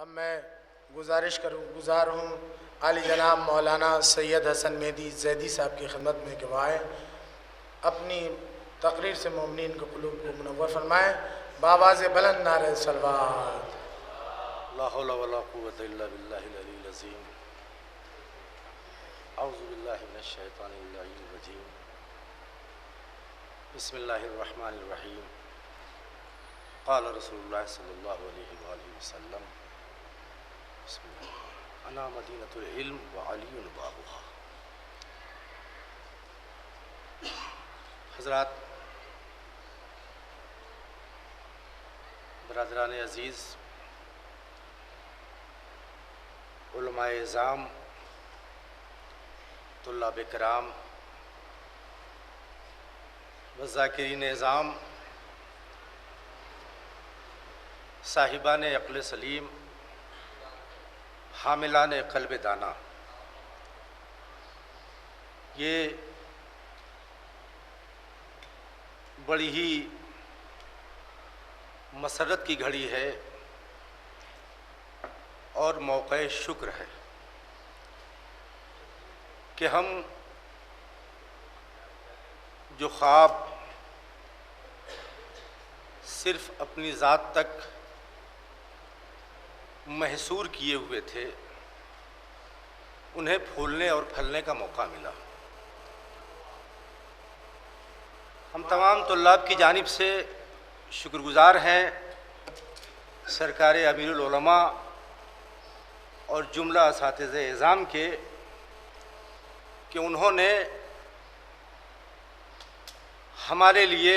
اب میں گزار ہوں عالی جناب مولانا سید حسن مہدی زیدی صاحب کی خدمت میں کہ وہ آئیں، اپنی تقریر سے مومنین کے قلوب کو منور فرمائیں، بآواز بلند نعرہ صلوات۔ لا حول ولا قوة الا باللہ العلی العظیم۔ اعوذ باللہ من الشیطان اللعین الرجیم۔ بسم اللہ الرحمن الرحیم۔ قال رسول اللہ صلی اللہ علیہ وآلہ وسلم، بسم اللہ، انا مدینۃ العلم وعلی بابها۔ حضرات، برادران عزیز، علماء اعظام، طلاب کرام و ذاکرین اعظام، صاحبان عقل سلیم، حاملان قلب دانا، یہ بڑی ہی مسرت کی گھڑی ہے اور موقع شکر ہے کہ ہم جو خواب صرف اپنی ذات تک محصور کیے ہوئے تھے، انہیں پھولنے اور پھلنے کا موقع ملا۔ ہم تمام طلاب کی جانب سے شکر گزار ہیں سرکار امیر العلماء اور جملہ اساتذہ اعظام کے کہ انہوں نے ہمارے لیے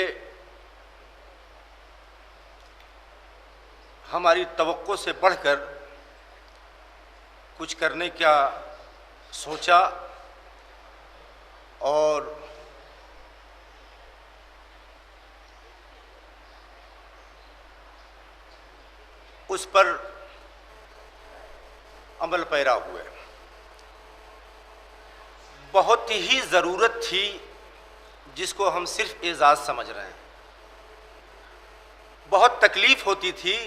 ہماری توقع سے بڑھ کر کچھ کرنے کا سوچا اور اس پر عمل پیرا ہوئے۔ بہت ہی ضرورت تھی جس کو ہم صرف اعزاز سمجھ رہے ہیں، بہت تکلیف ہوتی تھی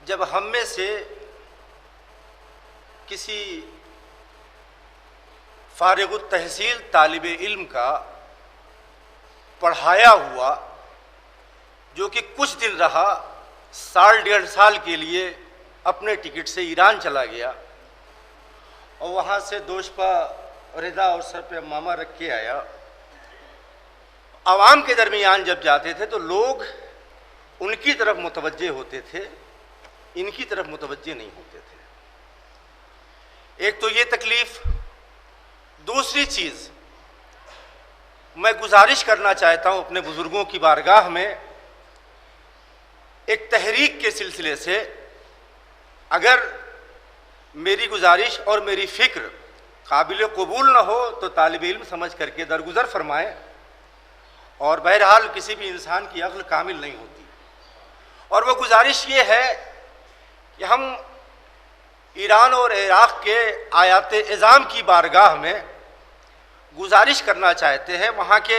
جب ہم میں سے کسی فارغ التحصیل طالب علم کا پڑھایا ہوا جو کہ کچھ دن رہا، سال ڈیڑھ سال کے لیے اپنے ٹکٹ سے ایران چلا گیا اور وہاں سے دوشپا ردا اور سر پہ امامہ رکھ کے آیا۔ عوام کے درمیان جب جاتے تھے تو لوگ ان کی طرف متوجہ ہوتے تھے، ان کی طرف متوجہ نہیں ہوتے تھے۔ ایک تو یہ تکلیف، دوسری چیز میں گزارش کرنا چاہتا ہوں اپنے بزرگوں کی بارگاہ میں، ایک تحریک کے سلسلے سے اگر میری گزارش اور میری فکر قابل قبول نہ ہو تو طالب علم سمجھ کر کے درگزر فرمائیں، اور بہرحال کسی بھی انسان کی عقل کامل نہیں ہوتی، اور وہ گزارش یہ ہے کہ ہم ایران اور عراق کے آیات اعظام کی بارگاہ میں گزارش کرنا چاہتے ہیں، وہاں کے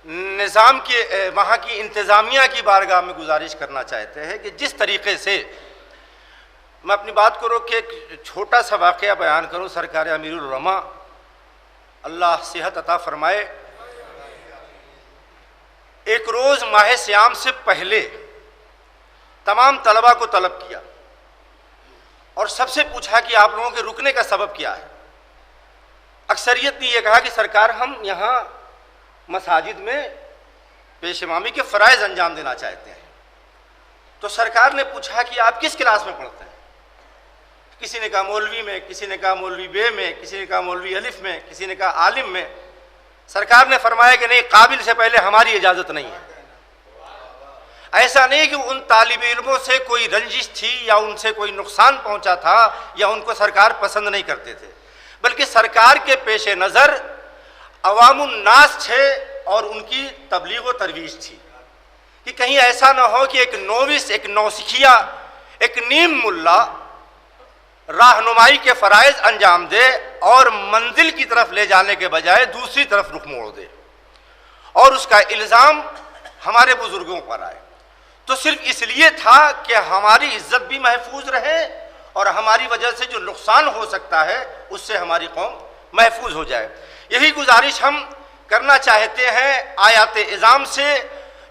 نظام کے، وہاں کی انتظامیہ کی بارگاہ میں گزارش کرنا چاہتے ہیں کہ جس طریقے سے، میں اپنی بات کو روک کے ایک چھوٹا سا واقعہ بیان کروں۔ سرکار امیر العلماء اللہ صحت عطا فرمائے، ایک روز ماہ سیام سے پہلے تمام طلباء کو طلب کیا اور سب سے پوچھا کہ آپ لوگوں کے رکنے کا سبب کیا ہے۔ اکثریت نے یہ کہا کہ سرکار ہم یہاں مساجد میں پیش امامی کے فرائض انجام دینا چاہتے ہیں۔ تو سرکار نے پوچھا کہ آپ کس کلاس میں پڑھتے ہیں؟ کسی نے کہا مولوی میں، کسی نے کہا مولوی بے میں، کسی نے کہا مولوی الف میں، کسی نے کہا عالم میں۔ سرکار نے فرمایا کہ نہیں، قابل سے پہلے ہماری اجازت نہیں ہے۔ ایسا نہیں کہ ان طالب علموں سے کوئی رنجش تھی یا ان سے کوئی نقصان پہنچا تھا یا ان کو سرکار پسند نہیں کرتے تھے، بلکہ سرکار کے پیش نظر عوام الناس تھے اور ان کی تبلیغ و ترویج تھی کہ کہیں ایسا نہ ہو کہ ایک نووس، ایک نوسکھیا، ایک نیم ملا راہنمائی کے فرائض انجام دے اور منزل کی طرف لے جانے کے بجائے دوسری طرف رخ موڑ دے، اور اس کا الزام ہمارے بزرگوں پر آئے۔ تو صرف اس لیے تھا کہ ہماری عزت بھی محفوظ رہے اور ہماری وجہ سے جو نقصان ہو سکتا ہے اس سے ہماری قوم محفوظ ہو جائے۔ یہی گزارش ہم کرنا چاہتے ہیں آیات اعظام سے،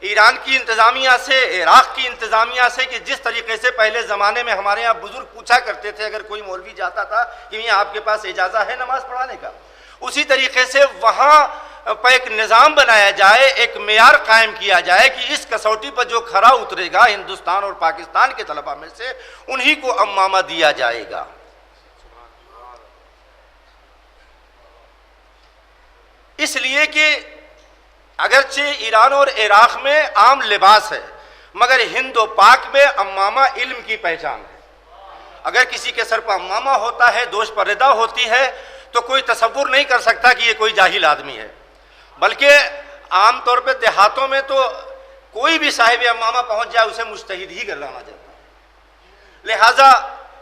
ایران کی انتظامیہ سے، عراق کی انتظامیہ سے، کہ جس طریقے سے پہلے زمانے میں ہمارے یہاں بزرگ پوچھا کرتے تھے اگر کوئی مولوی جاتا تھا کہ یہ آپ کے پاس اجازت ہے نماز پڑھانے کا، اسی طریقے سے وہاں پر ایک نظام بنایا جائے، ایک معیار قائم کیا جائے کہ اس کسوٹی پر جو کھرا اترے گا ہندوستان اور پاکستان کے طلباء میں سے انہی کو عمامہ دیا جائے گا۔ اس لیے کہ اگرچہ ایران اور عراق میں عام لباس ہے مگر ہند و پاک میں عمامہ علم کی پہچان ہے۔ اگر کسی کے سر پر عمامہ ہوتا ہے، دوش پر ردا ہوتی ہے، تو کوئی تصور نہیں کر سکتا کہ یہ کوئی جاہل آدمی ہے، بلکہ عام طور پہ دیہاتوں میں تو کوئی بھی صاحب عمامہ پہنچ جائے اسے مجتہد ہی کرانا جاتا ہے۔ لہٰذا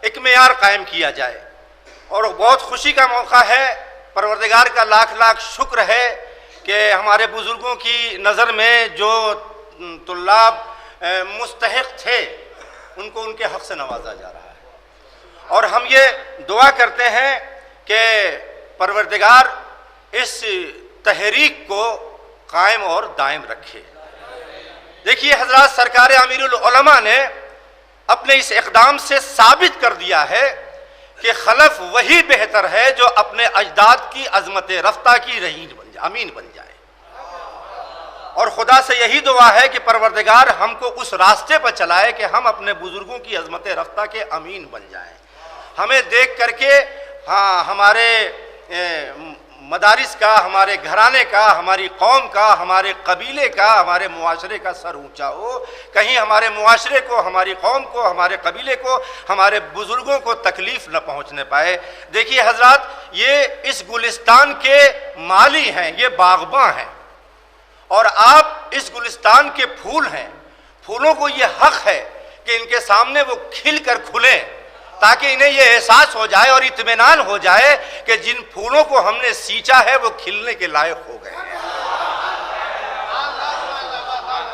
ایک معیار قائم کیا جائے، اور بہت خوشی کا موقع ہے، پروردگار کا لاکھ لاکھ شکر ہے کہ ہمارے بزرگوں کی نظر میں جو طلاب مستحق تھے ان کو ان کے حق سے نوازا جا رہا ہے، اور ہم یہ دعا کرتے ہیں کہ پروردگار اس تحریک کو قائم اور دائم رکھے۔ دیکھیے حضرات، سرکار امیر العلماء نے اپنے اس اقدام سے ثابت کر دیا ہے کہ خلف وہی بہتر ہے جو اپنے اجداد کی عظمت رفتہ کی امین بن جائے، اور خدا سے یہی دعا ہے کہ پروردگار ہم کو اس راستے پر چلائے کہ ہم اپنے بزرگوں کی عظمت رفتہ کے امین بن جائیں۔ ہمیں دیکھ کر کے ہمارے مدارس کا، ہمارے گھرانے کا، ہماری قوم کا، ہمارے قبیلے کا، ہمارے معاشرے کا سر اونچا ہو، کہیں ہمارے معاشرے کو، ہماری قوم کو، ہمارے قبیلے کو، ہمارے بزرگوں کو تکلیف نہ پہنچنے پائے۔ دیکھیے حضرات، یہ اس گلستان کے مالی ہیں، یہ باغباں ہیں، اور آپ اس گلستان کے پھول ہیں۔ پھولوں کو یہ حق ہے کہ ان کے سامنے وہ کھل کر کھلیں، تاکہ انہیں یہ احساس ہو جائے اور اطمینان ہو جائے کہ جن پھولوں کو ہم نے سینچا ہے وہ کھلنے کے لائق ہو گئے ہیں۔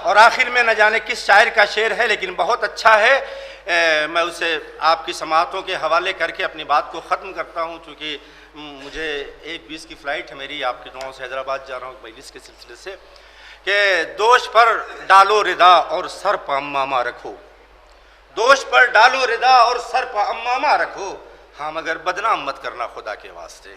اور آخر میں نہ جانے کس شاعر کا شعر ہے لیکن بہت اچھا ہے، میں اسے آپ کی سماعتوں کے حوالے کر کے اپنی بات کو ختم کرتا ہوں، چونکہ مجھے 1:20 کی فلائٹ ہے میری، آپ کے گاؤں سے حیدرآباد جا رہا ہوں مجلس کے سلسلے سے، کہ دوش پر ڈالو ردا اور سر پر عمامہ رکھو، دوش پر ڈالو ردا اور سر پر عمامہ رکھو، ہاں مگر بدنام مت کرنا خدا کے واسطے۔